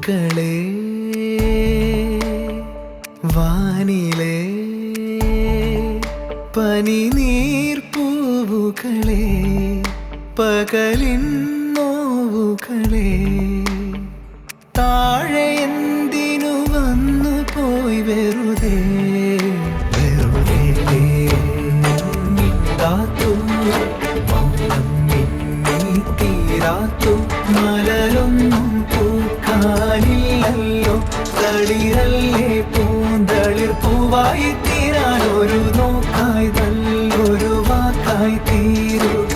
പൂക്കളെ വാനിലെ പനിനീർപ്പൂവുകളെ പകലിൻ നോവുകളെ താഴെ എന്തിനു വന്നു പോയി വെറുതെ വെറുതെ മിണ്ടാത്തു മൗനം മിന്നി തീരാത്തു മലരൊന്നും പൂക്കാനില്ലല്ലോ തളിരല്ലേ പൂന്തളിർ പൂവായി തീരാൻ ഒരു നോക്കായി നല്ലൊരു വാക്കായി തീരുക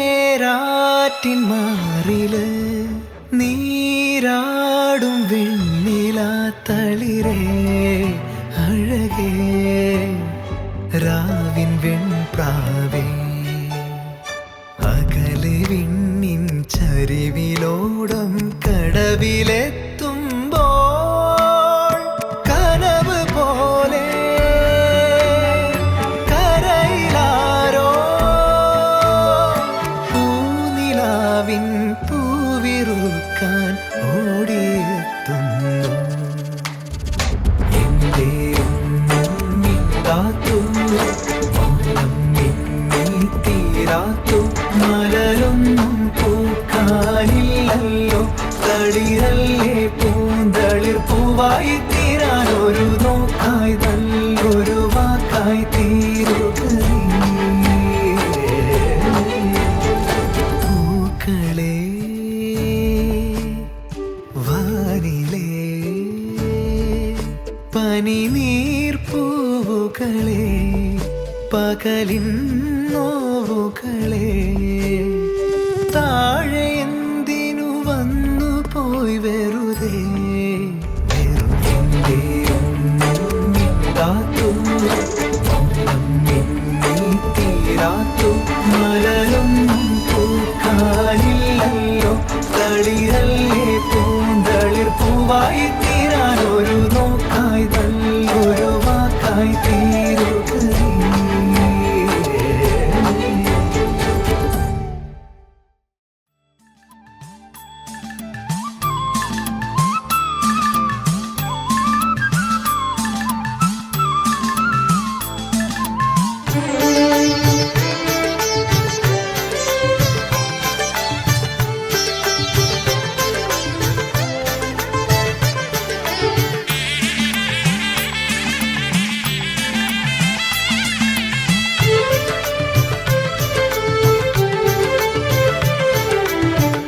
പേരാറ്റിൻ മാറില് നീരാടും വെണ്ണിലാ തളിരേ അഴകേ രാവിൻ വെൺപ്രാവേ അകലെ വിണ്ണിൻ ചരിവിലോടം കടവിലെത്തുമ്പോൾ കനവ് പോലെ പൂവിറുക്കാൻ ഓടിയെത്തുന്നു എന്റെ മിണ്ടാത്തു മൗനം മിന്നി തീരാത്തു മലരൊന്നും പൂക്കാനില്ലല്ലോ തളിരല്ലേ പൂന്തളിർ പൂവായി തീരാൻ ഒരു നോക്കായി നല്ലൊരു വാക്കായി തീരുക പനിനീർപ്പൂവുകളെ പകലിൻ നോവുകളെ താഴെ എന്തിനു വന്നു പോയി വെറുതെ വെറുതെ മിണ്ടാത്തു മൗനം മിന്നി തീരാത്തു മലരൊന്നും പൂക്കാനില്ലല്ലോ തളിരല്ലേ പൂന്തളിർ പൂവായി തീരാൻ ഒരു നോക്കായി നല്ലൊരു വാക്കായി തീരുക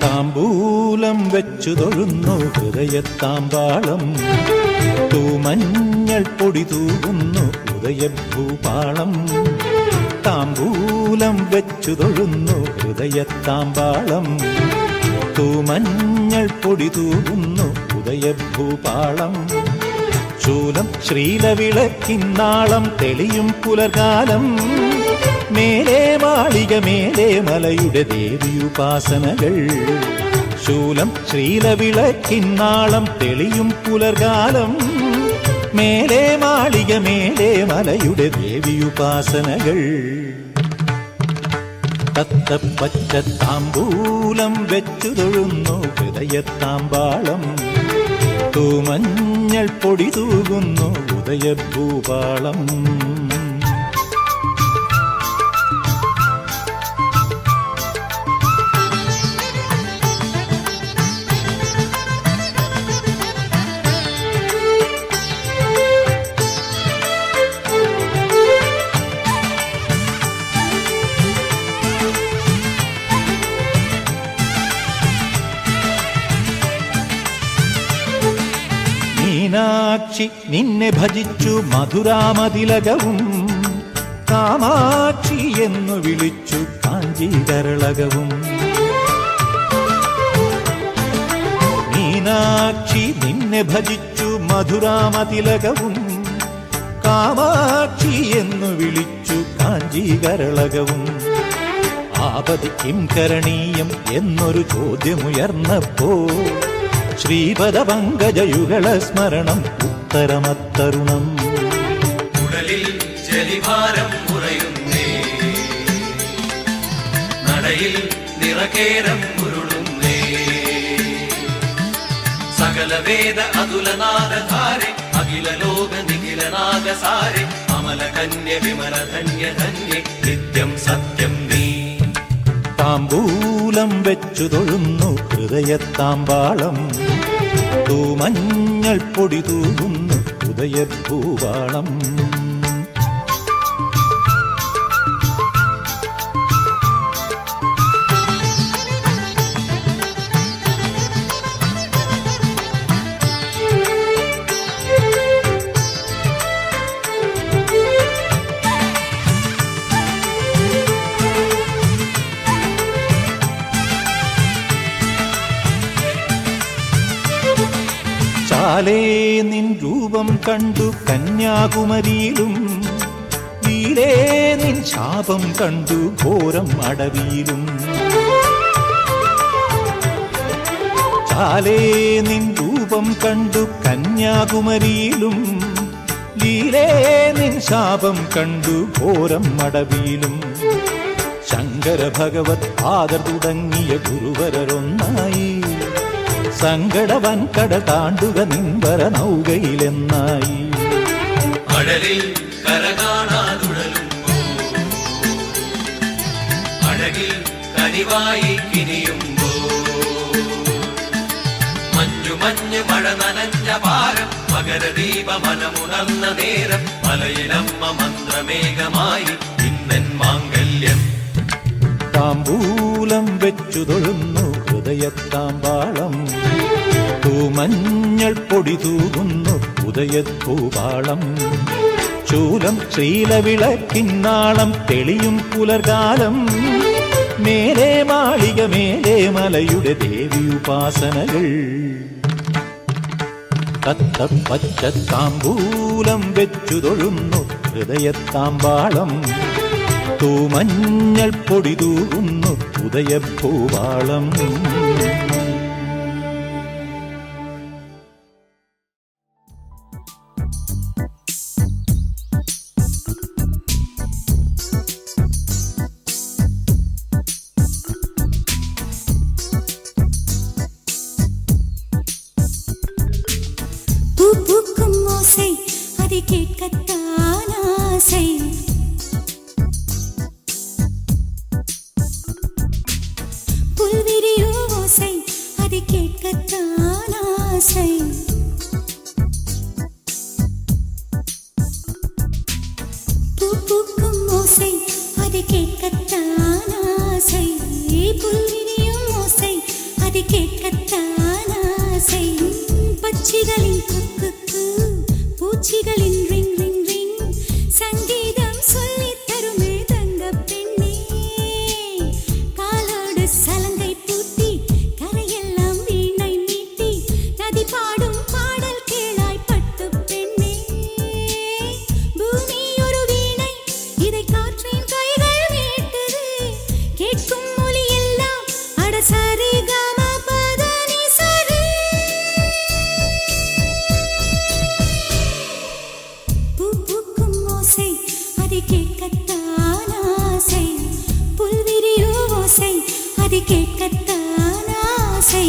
താമ്പൂലം വെച്ചു തൊഴുന്നു ഹൃദയത്താമ്പാളം തൂമഞ്ഞൾ പൊടി തൂകുന്നു ഉദയഭൂപാളം താമ്പൂലം വെച്ചു തൊഴുന്നു ഹൃദയത്താമ്പാളം തൂമഞ്ഞൾ പൊടി തൂകുന്നു ഉദയഭൂപാളം ശൂലം ശ്രീലവിളക്കിന്നാളം തെളിയും പുലർകാലം മേലേ മാളിക മേലേ മലയുടെ ദേവിയുപാസനകൾ ശൂലം ശ്രീലവിളക്കിന്നാളം തെളിയും പുലർകാലം മേലേ മാളിക മേലേ മലയുടെ ദേവിയുപാസനകൾ തത്തപ്പച്ച താമ്പൂലം വെച്ചു തൊഴുന്നു ഹൃദയത്താമ്പാളം തൂമഞ്ഞൾ പൊടി തൂകുന്നു ഉദയഭൂപാളം മീനാക്ഷി നിന്നെ ഭജിച്ചു മധുരാമതിലകവും കാമാക്ഷി എന്നു വിളിച്ചു കാഞ്ചീകരളകവും മീനാക്ഷി നിന്നെ ഭജിച്ചു മധുരാമതിലകവും കാമാക്ഷി എന്നു വിളിച്ചു കാഞ്ചീകരളകവും. ആപതി കിം കരണീയം എന്നൊരു ചോദ്യമുയർന്നപ്പോ ശ്രീപദ പങ്കജയുഗള സ്മരണം ഉത്തരമത്തരുണം. ഉടലിൽ ജലിഭാരം കുറയുന്നേ, നടയിൽ നിറകേരം ഉരുളുന്നേ, സകല വേദ അതുലനാദധാരെ അഖില ലോക നിഖിലനാഗസാരെ അമല കന്യ വിമല ധന്യ ധന്യ നിത്യം സത്യം നീ. താമ്പൂലം വെച്ചു തൊഴുന്നു ഹൃദയത്താമ്പാളം, തൂമഞ്ഞൾ പൊടി തൂകുന്നു ഉദയഭൂവാളം. ചാലേ നിൻ രൂപം കണ്ടു കന്യാകുമരിയിലും, വീരേ നിൻ ശാപം കണ്ടു ഘോരം അടവിയിലും. ചാലേ നിൻ രൂപം കണ്ടു കന്യാകുമരിയിലും, ലീലേ നിൻ ശാപം കണ്ടു ഘോരം അടവിയിലും. ശങ്കര ഭഗവത് ആദർ തുടങ്ങിയ ഗുരുവരൊന്നായി, സങ്കടവൻ കട താണ്ടുക നിൻവര നൗകയിലെന്നായി. അടലിൽ കരകാണാതുഴലുമ്പോ, അഴകിൽ കനിവായി കിനിയുമ്പോ, മഞ്ഞു മഞ്ഞ് മഴ നനഞ്ഞ പാരം മകരദീപ മനമുണർന്ന നേരം മലയിലമ്മ മന്ത്രമേഘമായി ഇന്നൻ മാംഗല്യം. താമ്പൂലം വെച്ചു തൊഴുന്നു ഹൃദയത്താമ്പാളം, തൂമഞ്ഞൾ പൊടി തൂകുന്നു ഉദയഭൂപാളം. ശൂലം ശ്രീലവിളക്കിന്നാളം തെളിയും പുലർകാലം, മേലെ മാളിക മേലെ മലയുടെ ദേവിയുപാസനകൾ. തത്തപ്പച്ച താമ്പൂലം വെച്ചു തൊഴുന്നു ഹൃദയത്താമ്പാളം, തൂമഞ്ഞൾ പൊടി തൂകുന്നു ഉദയഭൂപാളം. பூக்கும் ஓசை அதை கேட்கத்தான் ஆசை, புல்விரியும் ஓசை அதை கேட்கத்தான் ஆசை. பூக்கும் ஓசை அதை கேட்கத்தான் ஆசை, புல்விரியும் ஓசை அதை கேட்கத்தான் ஆசை. பட்சிகளின் குக்கு பூச்சிகளின் ரிங் ரிங் ரிங், சங்கீதம் சொல்லி தருமே தங்க பெண்ணே. காலோடு சலங்கை பூட்டி கரையெல்லாம் வீணை மீட்டி, நதி பாடும் பாடல் கேளாய் பட்டு பெண்ணே. பூமி ஒரு வீணை இதை காற்றின் கைகள் மீட்டது, கேட்கும் மொழி எல்லாம் அடசரி கம பதனி சரி. பூக்கும் ஓசை அதை கேட்கத்தான் ஆசை, புல்விரியும் ஓசை அதை கேட்கத்தான் ஆசை.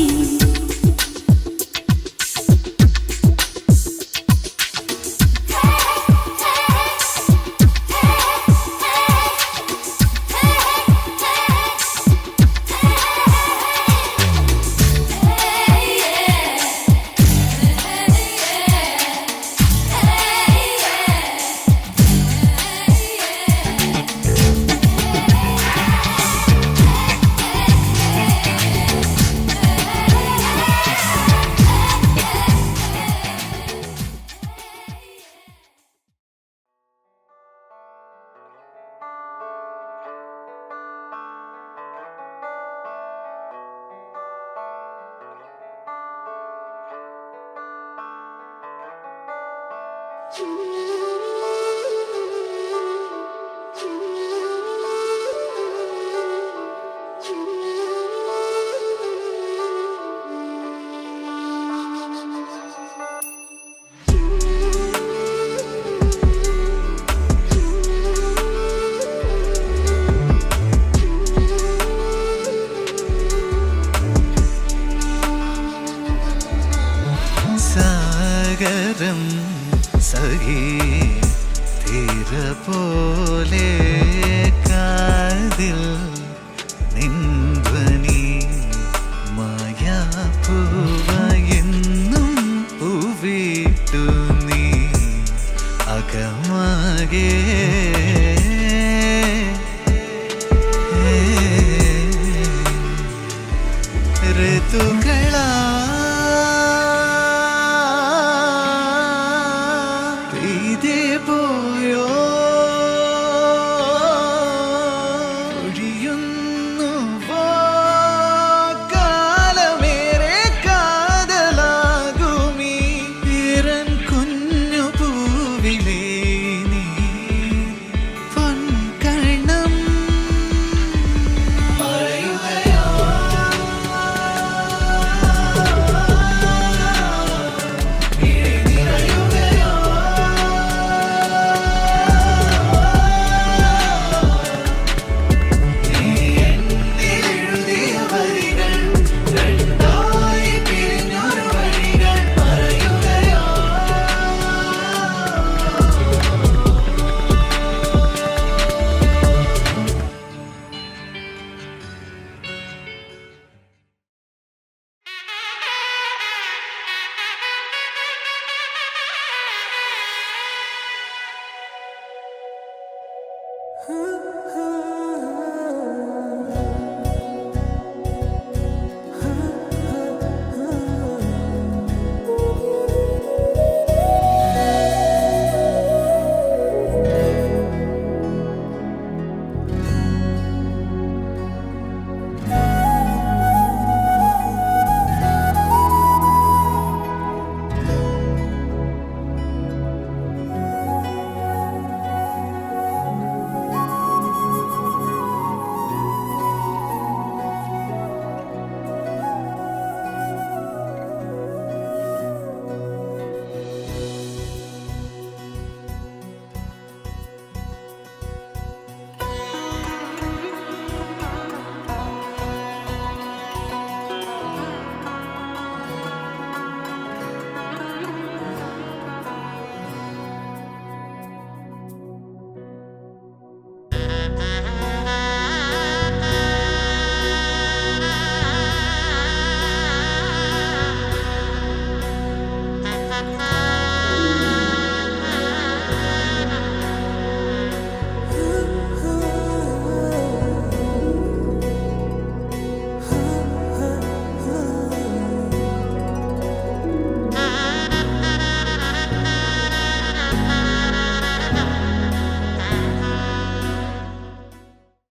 പകരം സഖി തീര പോലെ കാതിൽ നിൻധ്വനി മായാപ്പൂവയെന്നും പൂവിട്ടു നീ അകമാകെ ഋതുകളാ പെയ്തേ പോയോ ഒഴിയുന്നുവോ കാലമേറെ കാതലാകുമീ ഈറൻ കുഞ്ഞു പൂവിലേ നീ പൊൻകണം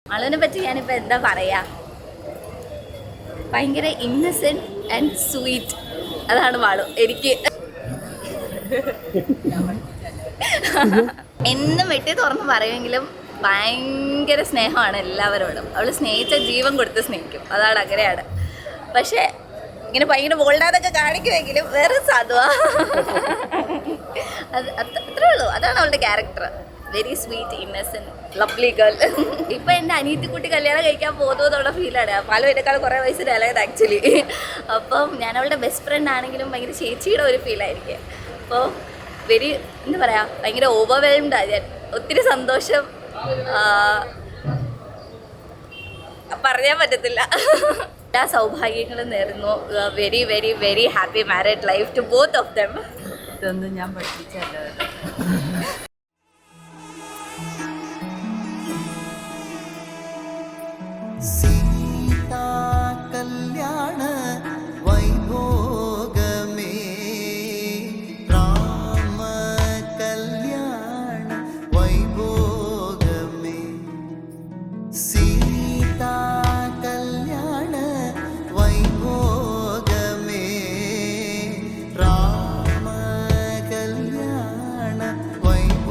മാളുവിനെ പറ്റി ഞാനിപ്പോൾ എന്താ പറയാ, ഭയങ്കര ഇന്നസെന്റ് ആൻഡ് സ്വീറ്റ്. അതാണ് മാളു എനിക്ക്. എന്നും വെട്ടി തുറന്ന് പറയുമെങ്കിലും ഭയങ്കര സ്നേഹമാണ് എല്ലാവരോടും. അവൾ സ്നേഹിച്ച ജീവൻ കൊടുത്ത് സ്നേഹിക്കും, അതാണ് അങ്ങനെയാണ്. പക്ഷേ ഇങ്ങനെ ഭയങ്കര ബോൾഡാതൊക്കെ കാണിക്കുമെങ്കിലും വേറെ സാധുവാ. അത്രേ ഉള്ളൂ, അതാണ് അവളുടെ character. Very sweet, Innocent, lovely girl. ഇപ്പം എൻ്റെ അനിയത്തിക്കുട്ടി കല്യാണം കഴിക്കാൻ പോകുന്നു എന്നുള്ള ഫീലാണ്. പാലു എന്നെക്കാൾ കുറേ വയസ്സിന് ഇളയത് ആക്ച്വലി. അപ്പം ഞാൻ അവളുടെ ബെസ്റ്റ് ഫ്രണ്ട് ആണെങ്കിലും ഭയങ്കര ചേച്ചിയുടെ ഒരു ഫീലായിരിക്കും. അപ്പോൾ വെരി എന്താ പറയുക, ഭയങ്കര ഓവർവെൽംഡാണ് ഞാൻ. ഒത്തിരി സന്തോഷം, പറയാൻ പറ്റത്തില്ല. എല്ലാ സൗഭാഗ്യങ്ങളും നേരുന്നു. Very very very happy married life to both of them. ഇതൊന്നും ഞാൻ പഠിപ്പിച്ചല്ലോ. സീതാ കല്യാണ വൈഭോഗമേ രാമ കല്യാണ വൈഭോഗമേ സീതാ കല്യാണ വൈഭോഗമേ രാമ കല്യാണ വൈഭോഗമേ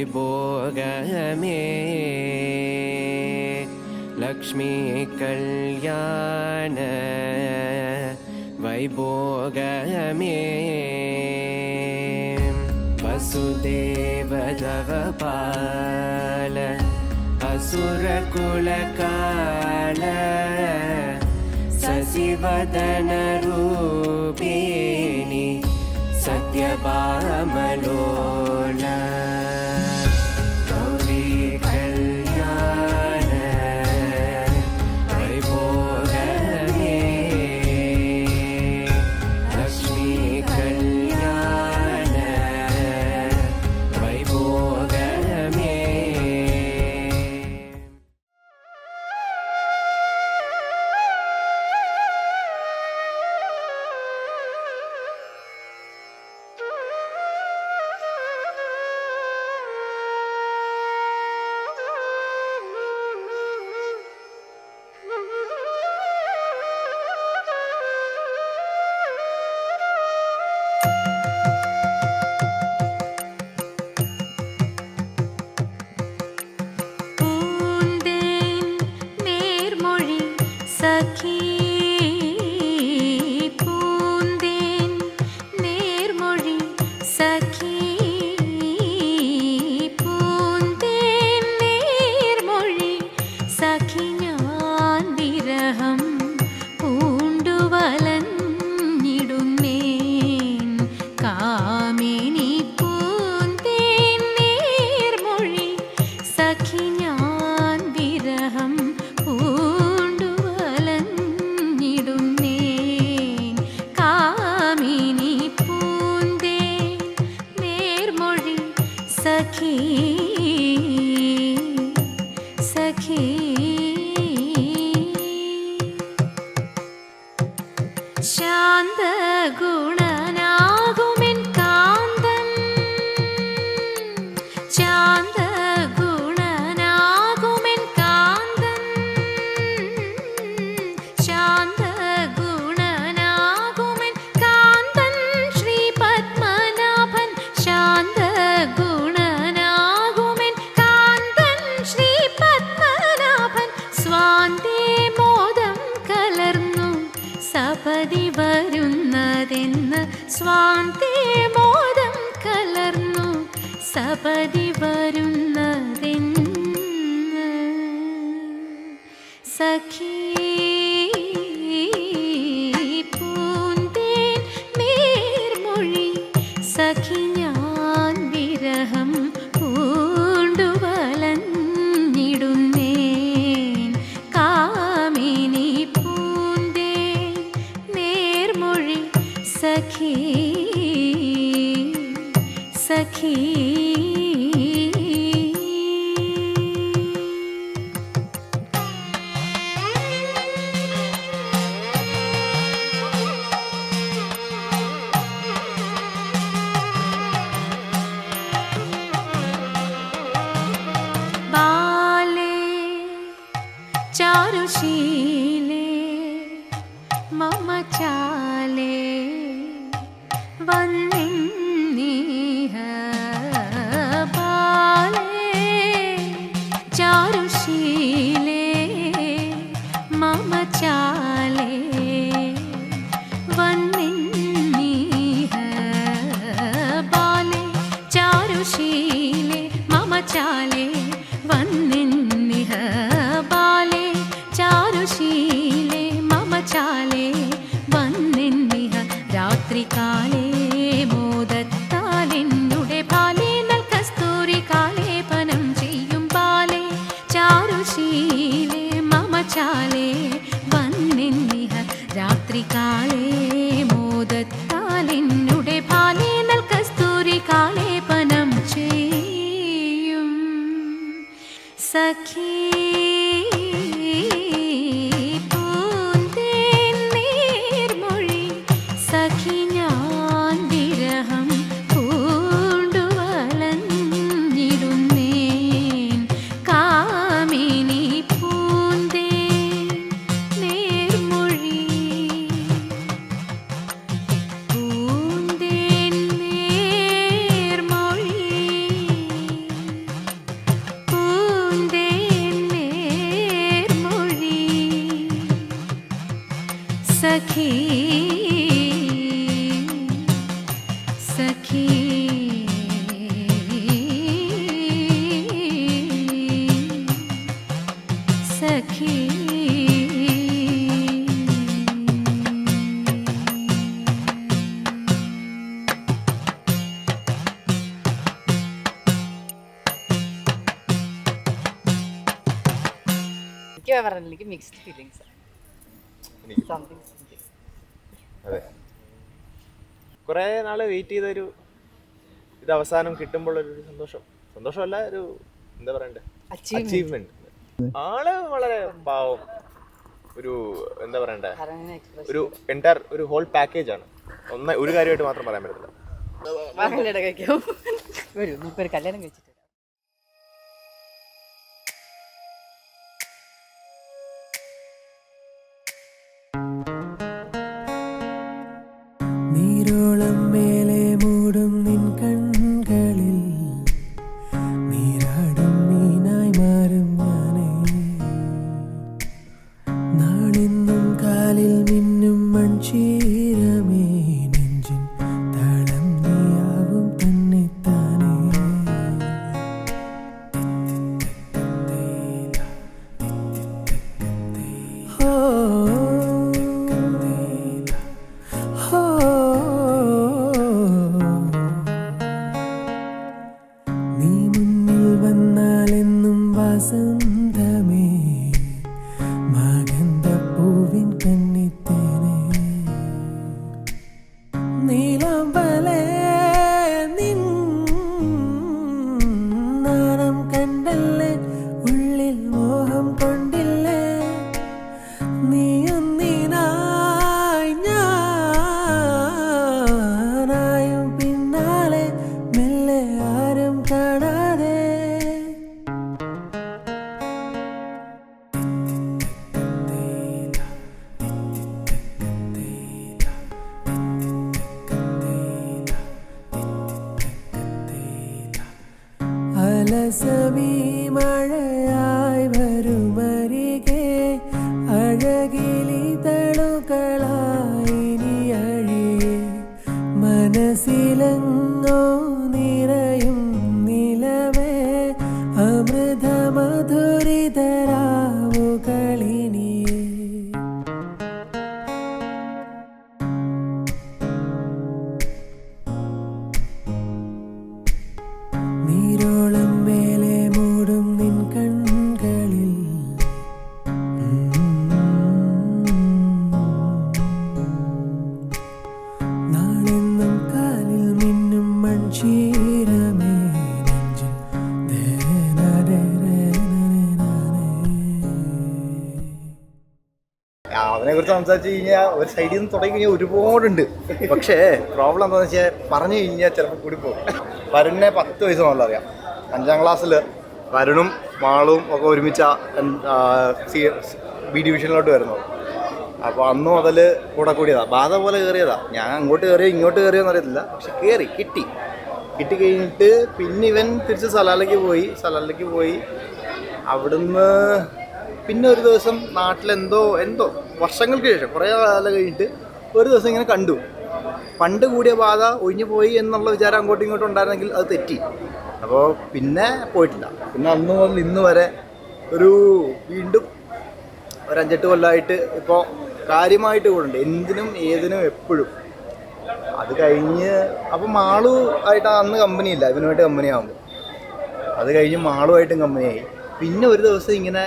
वैभोगमे लक्ष्मी कल्याण वैभोगमे वसुदेव दवपाल असुरकुलकाल शशिवदन रूपिणी सत्यभामलोल गौरी कल्याण वैभोगमे लक्ष्मी कल्याण वैभोगमे പൂന്തേൻ നേർമൊഴി സഖി പൂന്തേൻ നേർമൊഴി സഖി പൂന്തേൻ നേർമൊഴി സഖി ഞാൻ വിരഹം പൂണ്ടുവലഞ്ഞിടുന്നേൻ കാമിനി പൂന്തേൻ നേർമൊഴി സഖി ഞാൻ വിരഹം പൂണ്ടുവലഞ്ഞിടുന്നേൻ കാമിനി പൂന്തേൻ നേർമൊഴി സഖി സഖി ശാന്ത ഗുണനാകുമെൻ കാന്തൻ ശാന്ത ഗുണനാകുമെൻ കാന്തൻ ശാന്ത ഗുണനാകുമെൻ കാന്തൻ ശ്രീ പത്മനാഭൻ ശാന്ത ഗുണനാകുമെൻ കാന്തൻ ശ്രീ പത്മനാഭൻ സ്വാന്തേ മോദം കലർന്നു സപതി വരുന്നതെന്ന് സ്വാന്തേ മോദം കലർന്നു സപതി വരുന്നതെന്ന് സഖി പൂന്തേൻ നേർമൊഴി സഖി ഞാൻ വിരഹം പൂണ്ടുവലഞ്ഞിടുന്നേൻ കാമിനി പൂന്തേൻ നേർമൊഴി സഖി സഖി ബാലേ ചാരുശീലേ മമ ചാലേ വന്നിന്നീഹ ബാലേ ചാരുശീലേ മമ ചാലേ വന്നിന്നീഹ ബാലേ ചാരുശീലേ മമ ചാലേ വന്നിന്നിഹ ബാലേ ചാരുശീലേ മമ ചാലേ വന്നിന്നിഹ രാത്രികാലേ മോദത്താലെന്നുടെ ബാലേ നൽ കസ്തൂരി കാലേപനം ചെയ്യും ബാലേ ചാരുശീലേ മമ ചാലേ വന്നിന്നിഹ രാത്രികാലേ മോദത്താലെന്നുടെ ബാലേ നൽ കസ്തൂരി കാലേപനം ചെയ്യും സഖി പൂന്തേൻ നേർമൊഴി സഖി ഞാൻ വിരഹം പൂണ്ടുവലഞ്ഞിടുന്നേൻ കാമിനി പൂന്തേൻ നേർമൊഴി सखी सखी सखी എനിക്ക് പറഞ്ഞില്ല, എനിക്ക് മിക്സ്ഡ് ഫീലിങ്സ്. അതെ, കുറേ നാൾ വെയിറ്റ് ചെയ്തൊരു ഇത് അവസാനം കിട്ടുമ്പോഴൊരു സന്തോഷമല്ല, ഒരു എന്താ പറയണ്ടേ, അച്ചീവ്മെന്റ്. ആള് വളരെ പാവം, ഒരു എന്താ പറയണ്ടേ, ഒരു എൻറ്റയർ ഒരു ഹോൾ പാക്കേജ് ആണ്. ഒരു കാര്യമായിട്ട് മാത്രം പറയാൻ പറ്റത്തില്ല. കല്യാണം കഴിക്കും, ഒരു കല്യാണം കഴിച്ചിട്ട് നീരോളം മേലെ മൂടും നിൻ കൺകളിൽ നീരാടും മീനായി മാറും ഞാനേ. നാളിന്നും കാലിൽ മിന്നും മൺചീരമേ, നെഞ്ചിൻ താളം നീയാവും തന്നെത്താനേ. ഓ നീ മുന്നിൽ വന്നാലെന്നും വസന്തമേ, മാഗന്ധപ്പൂവിൻ കണ്ണിത്തേനെ. നീലാമ്പലേ നിൻ നാണം കണ്ടല്ലേ, ഉള്ളിൽ മോഹം കൊണ്ടില്ലേ. നീ ഒന്നിനായി ഞാനായും പിന്നാലെ, മെല്ലെ ആരും കാണാതെ. അലസമീ മഴയായി വരുമരികെ, അഴകിലിതളുകളായി നീ അഴിയെ. മനസ്സിലെങ്ങോ നിറയും നിലവേ, അമൃതമധുരിതരാവുകളിനിയേ. നീരോളം മേലെ മൂടും നിൻ കൺകളിൽ നാളെന്നും കാലിൽ മിന്നും മൺചീരമേ, നെഞ്ചിൽ അവനെ കുറിച്ച് സംസാരിച്ച് കഴിഞ്ഞാൽ ഒരു സൈഡിൽ നിന്ന് തുടങ്ങി കഴിഞ്ഞാൽ ഒരുപാടുണ്ട്. പക്ഷേ പ്രോബ്ലം എന്താണെന്ന് വെച്ചാൽ പറഞ്ഞു കഴിഞ്ഞാൽ ചിലപ്പോൾ കൂടി പോകും. വരുണിനെ 10 വയസ്സ് മുതൽ അറിയാം. 5ാം ക്ലാസ്സിൽ വരുണും മാളും ഒക്കെ ഒരുമിച്ച ബി ഡിവിഷനിലോട്ട് വരുന്നത്. അപ്പോൾ അന്ന് മുതൽ കൂടെ കൂടിയതാണ്, ബാധ പോലെ കയറിയതാണ്. ഞാൻ അങ്ങോട്ട് കയറിയോ ഇങ്ങോട്ട് കയറിയോന്ന് അറിയത്തില്ല, പക്ഷെ കിട്ടി കഴിഞ്ഞിട്ട് പിന്നെ ഇവൻ തിരിച്ച് സലാലയ്ക്ക് പോയി. അവിടുന്ന് പിന്നെ ഒരു ദിവസം നാട്ടിലെന്തോ വർഷങ്ങൾക്ക് ശേഷം കുറേ കാലം കഴിഞ്ഞിട്ട് ഒരു ദിവസം ഇങ്ങനെ കണ്ടു. പണ്ട് കൂടിയ ബാധ ഒഴിഞ്ഞു പോയി എന്നുള്ള വിചാരം അങ്ങോട്ടും ഇങ്ങോട്ടും ഉണ്ടായിരുന്നെങ്കിൽ അത് തെറ്റി. അപ്പോൾ പിന്നെ പോയിട്ടില്ല. പിന്നെ അന്ന് മുതൽ ഇന്ന് വരെ വീണ്ടും ഒരു 5-8 കൊല്ലമായിട്ട് ഇപ്പോൾ കാര്യമായിട്ട് കൂടുണ്ട്, എന്തിനും ഏതിനും എപ്പോഴും. അത് കഴിഞ്ഞ് അപ്പോൾ മാളു ആയിട്ട് അന്ന് കമ്പനിയില്ല, ഇവനുമായിട്ട് കമ്പനിയാകുമ്പോൾ. അത് കഴിഞ്ഞ് മാളുമായിട്ടും കമ്പനിയായി. പിന്നെ ഒരു ദിവസം ഇങ്ങനെ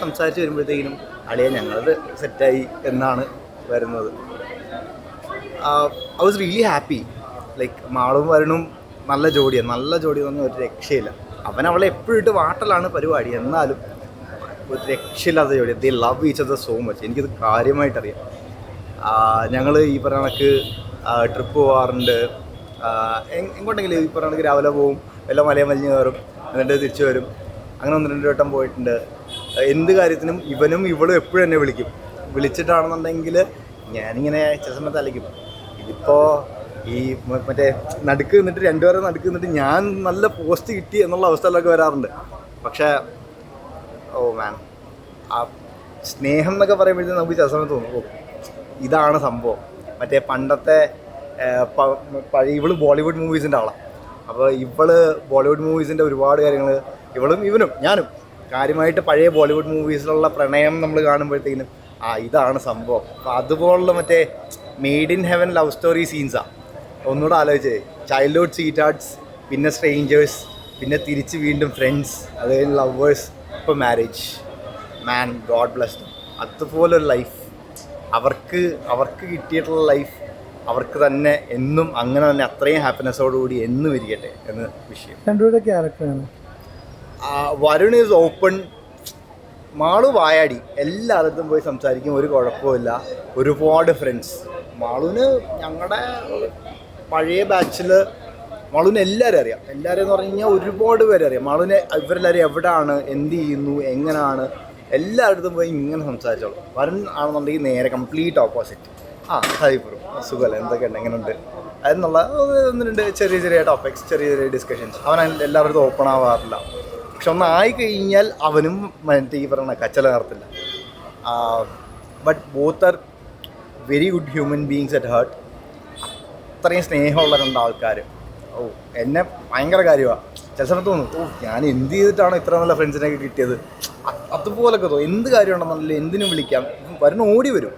സംസാരിച്ച് വരുമ്പോഴത്തേക്കിനും അളിയെ ഞങ്ങളത് സെറ്റായി എന്നാണ് വരുന്നത്. I was really happy. Like മാളും വരുണും നല്ല ജോഡിയെന്ന് പറഞ്ഞാൽ ഒരു രക്ഷയില്ല. അവളെ എപ്പോഴും ഇട്ട് വാട്ടലാണ് പരിപാടി, എന്നാലും ഒരു രക്ഷയില്ലാത്ത ജോഡി. ദേ love each other so much. എനിക്കിത് കാര്യമായിട്ടറിയാം. ഞങ്ങൾ ഈ പറഞ്ഞ കണക്ക് ട്രിപ്പ് പോകാറുണ്ട്. എങ്ങോട്ടെങ്കിലും ഈ പറഞ്ഞ കണക്ക് രാവിലെ പോവും, വല്ല മലയും വലിഞ്ഞ് കയറും, എന്നിട്ട് തിരിച്ചു വരും. അങ്ങനെ 1-2 വട്ടം പോയിട്ടുണ്ട്. എന്ത് കാര്യത്തിനും ഇവനും ഇവളും എപ്പോഴും എന്നെ വിളിച്ചിട്ടാണെന്നുണ്ടെങ്കിൽ ഞാനിങ്ങനെ ചില സമയത്ത് അലയ്ക്കും. ഇതിപ്പോൾ ഈ മറ്റേ നടുക്ക് നിന്നിട്ട് 2 പേരെ നടുക്ക് നിന്നിട്ട് ഞാൻ നല്ല പോസ്റ്റ് കിട്ടി എന്നുള്ള അവസ്ഥയിലൊക്കെ വരാറുണ്ട്. പക്ഷേ ഓ മാൻ, ആ സ്നേഹം എന്നൊക്കെ പറയുമ്പോഴത്തേക്കും നമുക്ക് ചില സമയത്ത് തോന്നും ഇതാണ് സംഭവം. മറ്റേ പണ്ടത്തെ പഴയ ഇവള് ബോളിവുഡ് മൂവീസിൻ്റെ ആളാണ്. അപ്പോൾ ഇവള് ബോളിവുഡ് മൂവീസിൻ്റെ ഒരുപാട് കാര്യങ്ങൾ ഇവനും ഞാനും കാര്യമായിട്ട് പഴയ ബോളിവുഡ് മൂവീസിലുള്ള പ്രണയം നമ്മൾ കാണുമ്പോഴത്തേക്കിനും ഇതാണ് സംഭവം. അപ്പോൾ അതുപോലുള്ള മറ്റേ made in heaven love story സീൻസാണ്. ഒന്നുകൂടെ ആലോചിച്ചേ, ചൈൽഡ്ഹുഡ് സ്വീറ്റ് ഹാർട്ട്സ്, പിന്നെ സ്ട്രേഞ്ചേഴ്സ്, പിന്നെ തിരിച്ച് വീണ്ടും ഫ്രണ്ട്സ്, അത് കഴിഞ്ഞ് ലവേഴ്സ്, ഇപ്പോൾ മാരേജ്. Man god blessed. അതുപോലൊരു ലൈഫ് അവർക്ക് കിട്ടിയിട്ടുള്ള ലൈഫ് അവർക്ക് തന്നെ എന്നും അങ്ങനെ തന്നെ അത്രയും ഹാപ്പിനെസ്സോടുകൂടി എന്നും ഇരിക്കട്ടെ എന്ന് വിഷയം. രണ്ടുപേരുടെ ക്യാരക്ടറാണ്. വരുൺ ഈസ് ഓപ്പൺ, മാളു വായാടി, എല്ലായിടത്തും പോയി സംസാരിക്കും, ഒരു കുഴപ്പമില്ല, ഒരുപാട് ഫ്രണ്ട്സ്. മാളുവിന് ഞങ്ങളുടെ പഴയ ബാച്ചിൽ മാളുവിന് എല്ലാവരും അറിയാം. എല്ലാവരും എന്ന് പറഞ്ഞു കഴിഞ്ഞാൽ ഒരുപാട് പേരെ അറിയാം. മാളുവിനെ ഇവരെല്ലാവരും എവിടെയാണ്, എന്ത് ചെയ്യുന്നു, എങ്ങനെയാണ്, എല്ലായിടത്തും പോയി ഇങ്ങനെ സംസാരിച്ചോളൂ. വരുൺ ആണെന്നുണ്ടെങ്കിൽ നേരെ കംപ്ലീറ്റ് ഓപ്പോസിറ്റ്. ഹായിപ്പുറം സുഖമല്ല, എന്തൊക്കെയുണ്ട്, എങ്ങനെയുണ്ട് അതെന്നുള്ള ഒന്ന് രണ്ട് ചെറിയ ടോപ്പിക്സ്, ചെറിയ ഡിസ്കഷൻസ്. അവൻ എല്ലാവരുടെ ഓപ്പൺ ആവാറില്ല. പക്ഷെ ഒന്ന് ആയിക്കഴിഞ്ഞാൽ അവനും മറ്റേ ഈ പറഞ്ഞ കച്ചല നടത്തില്ല. But both are very good human beings at heart. അത്രയും സ്നേഹമുള്ള രണ്ടാൾക്കാർ. എന്നെ ഭയങ്കര കാര്യമാണ്. ചില സമയത്ത് തോന്നും ഞാൻ എന്ത് ചെയ്തിട്ടാണോ ഇത്ര നല്ല ഫ്രണ്ട്സിനൊക്കെ കിട്ടിയത്. അതുപോലൊക്കെ തോന്നും. എന്ത് കാര്യമുണ്ടെന്നുണ്ടെങ്കിൽ എന്തിനും വിളിക്കാം. വരുന്ന ഓടി വരും.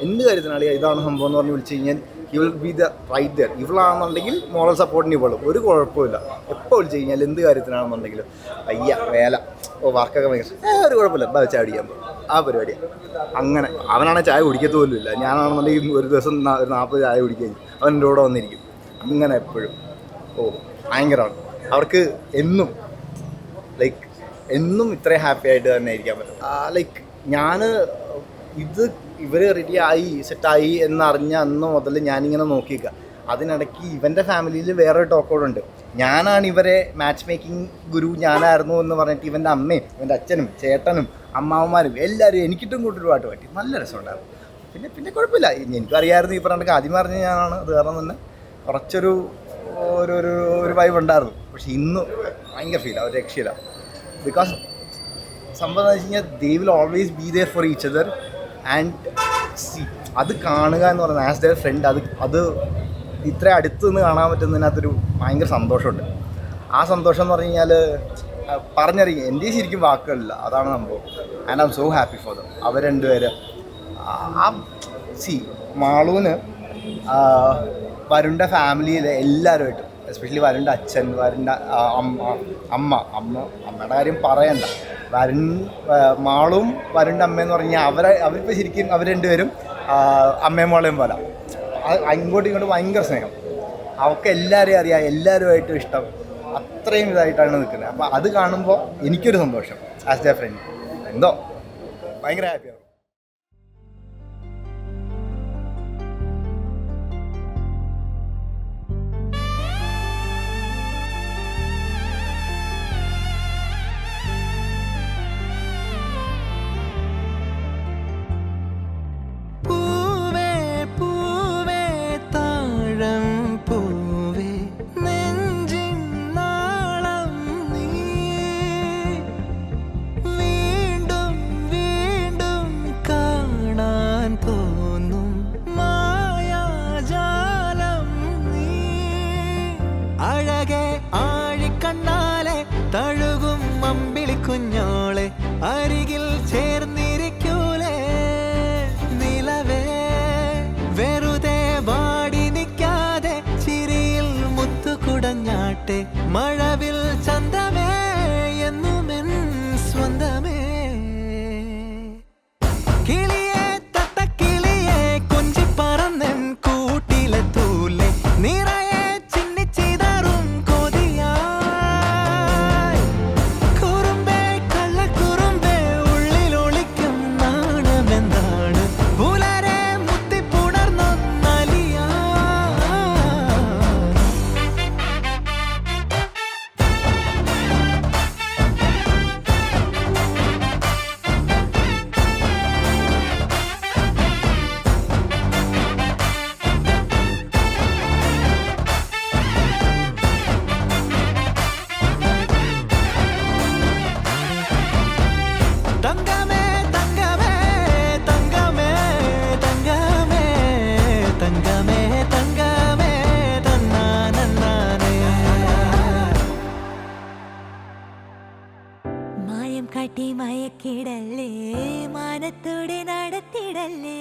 എന്ത് കാര്യത്തിനാണ് ഇതാണ് സംഭവം എന്ന് പറഞ്ഞ് വിളിച്ചു കഴിഞ്ഞാൽ he will be the right there. ഇവളാണെന്നുണ്ടെങ്കിൽ മോറൽ സപ്പോർട്ടിന് ഇവളും ഒരു കുഴപ്പമില്ല. എപ്പോൾ വിളിച്ചു കഴിഞ്ഞാൽ എന്ത് കാര്യത്തിനാണെന്നുണ്ടെങ്കിലും വേല വർക്കൊക്കെ ഭയങ്കര ഒരു കുഴപ്പമില്ല, ചായ കുടിക്കാൻ പോകും, ആ പരിപാടിയാണ്. അങ്ങനെ അവനാണെങ്കിൽ ചായ കുടിക്കത്ത് പോലും ഇല്ല. ഞാനാണെന്നുണ്ടെങ്കിൽ ഒരു ദിവസം ഒരു 40 ചായ കുടിക്കുകയും അവൻ എൻ്റെ കൂടെ വന്നിരിക്കും. അങ്ങനെ എപ്പോഴും ഭയങ്കരമാണ്. അവർക്ക് എന്നും എന്നും ഇത്രയും ഹാപ്പി ആയിട്ട് തന്നെ ഇരിക്കാൻ പറ്റും. ഞാൻ ഇവർ റെഡിയായി സെറ്റായി എന്നറിഞ്ഞ അന്ന് മുതൽ ഞാനിങ്ങനെ നോക്കിയേക്കുക. അതിനിടയ്ക്ക് ഇവൻ്റെ ഫാമിലിയിൽ വേറൊരു ടോക്കോടുണ്ട്. ഞാനാണ് ഇവരെ മാച്ച് മേക്കിംഗ് ഗുരു ഞാനായിരുന്നു എന്ന് പറഞ്ഞിട്ട് ഇവൻ്റെ അമ്മയും ഇവൻ്റെ അച്ഛനും ചേട്ടനും അമ്മാവന്മാരും എല്ലാവരും എനിക്കിട്ടും കൂട്ടൊരു പാട്ട് പറ്റി. നല്ല രസമുണ്ടായിരുന്നു. പിന്നെ കുഴപ്പമില്ല. എനിക്കറിയാമായിരുന്നു ഈ പറഞ്ഞിട്ട് ആദ്യം അറിഞ്ഞ ഞാനാണ്. അത് കാരണം തന്നെ കുറച്ചൊരു ഒരു വൈബ് ഉണ്ടായിരുന്നു. പക്ഷെ ഇന്ന് ഭയങ്കര ഫീൽ അവർ രക്ഷയില്ല. ബിക്കോസ് സംഭവം എന്ന് വെച്ച് കഴിഞ്ഞാൽ they will always be there for each other. And അത് കാണുക എന്ന് പറയുന്നത് ആസ് ദെയർ ഫ്രണ്ട്, അത് ഇത്ര അടുത്ത് നിന്ന് കാണാൻ പറ്റുന്നതിനകത്തൊരു ഭയങ്കര സന്തോഷമുണ്ട്. ആ സന്തോഷം എന്ന് പറഞ്ഞു കഴിഞ്ഞാൽ പറഞ്ഞറിയും. എൻ്റെ ശരിക്കും വാക്കുകളില്ല. അതാണ് സംഭവം. And I am so happy for them. അവർ രണ്ടുപേര് മാളൂന് വരുണിൻ്റെ ഫാമിലിയിലെ എല്ലാവരുമായിട്ടും, എസ്പെഷ്യലി വരുണിൻ്റെ അച്ഛൻ, വരുണിൻ്റെ അമ്മയുടെ കാര്യം പറയണ്ട. മാളും വരുണിൻ്റെ അമ്മയെന്ന് പറഞ്ഞാൽ അവരിപ്പോൾ ശരിക്കും അവർ രണ്ടുപേരും അമ്മയും മോളെയും പോലെ. അങ്ങോട്ടും ഇങ്ങോട്ടും ഭയങ്കര സ്നേഹം. അവർക്ക് എല്ലാവരെയും അറിയാം, എല്ലാവരുമായിട്ടും ഇഷ്ടം. അത്രയും ഇതായിട്ടാണ് നിൽക്കുന്നത്. അപ്പോൾ അത് കാണുമ്പോൾ എനിക്കൊരു സന്തോഷം ആസ് എ ഫ്രണ്ട്. എന്തോ ഭയങ്കര ഹാപ്പിയാണ്. തഴുകും അമ്പിളി കുഞ്ഞോളെ അരികിൽ ചേർന്നിരിക്കൂലേ നിലവേ വെറുതെ വാടി നിൽക്കാതെ ചിരിയിൽ മുത്തുകുടഞ്ഞാട്ടെ മഴവിൽ ചന്തമേ എന്നുമെൻ സ്വന്തമേ കിളിയെ തത്തക്കിളിയെ കൊഞ്ചി പറന്നൻ കൂട്ടിലെ തൂലെ നിറയെ ചിന്നിച്ചിതറും കൊതിയാ തങ്കമേ തങ്കമേ തന്നാനേ. മായം കാട്ടി മയക്കിടല്ലേ മാനത്തോടെ നടത്തിടല്ലേ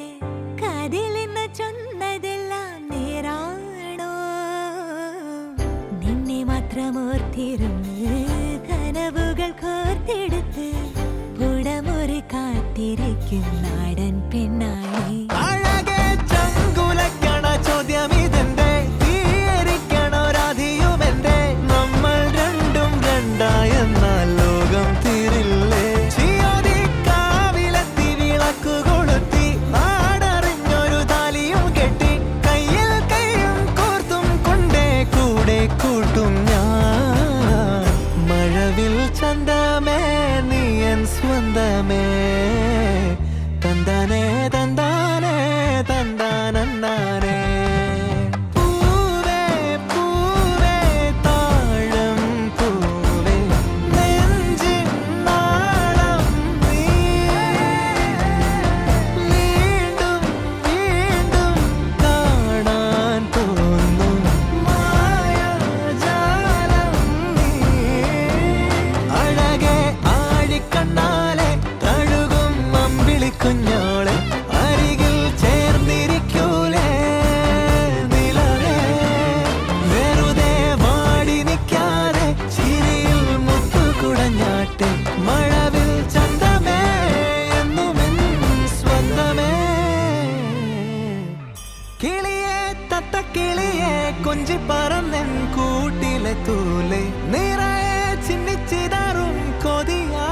കാതിൽ നിന്ന് ചൊന്നതെല്ലാം നേരാണോ നിന്നെ മാത്രം ഓർത്തിരുന്ന് കനവുകൾ കോർത്തെടുത്ത് പുടമുറി കാത്തിരിക്കും നാടൻ പെണ്ണായി അഴകെ ചങ്കുലക്കണ ചോദ്യം ഇതെന്റെ തീയരിക്കണോ രാധിയുമെന്റെ നമ്മൾ രണ്ടും രണ്ടായെന്നാൽ ലോകം തീരില്ലേ ചിയോതി കാവിലെത്തി വിളക്കു കൊളുത്തി നാടറിഞ്ഞൊരു താലിയും കെട്ടി കയ്യിൽ കൈയും കോർത്തും കൊണ്ടേ കൂടെ കൂട്ടും ഞാൻ മഴവിൽ ചന്തമേ നീയൻ സ്വന്തമേ തന്താനേ തന്താനേ തന്താനേ. പൂവേ പൂവേ താഴം പൂവേ നെഞ്ചിൻ നാളം നീ വീണ്ടും വീണ്ടും കാണാൻ തോന്നും മായാജാലം നീ അഴകെ ആഴിക്കണ്ണാലെ തഴുകും അമ്പിളിക്കുഞ്ഞോളെ അരികിൽ ചേർന്നിരിക്കൂലേ നിലവേ വെറുതെ വാടി നിൽക്കാതെ ചിരിയിൽ മുത്തുകുടഞ്ഞാട്ടെ മഴവിൽ ചന്തമേ എന്നുമെൻ സ്വന്തമേ കിളിയെ തത്തക്കിളിയെ കൊഞ്ചി പറന്നെൻ കൂട്ടിലെ തൂലെ നിറയെ ചിന്നിച്ചിതാറും കൊതിയായി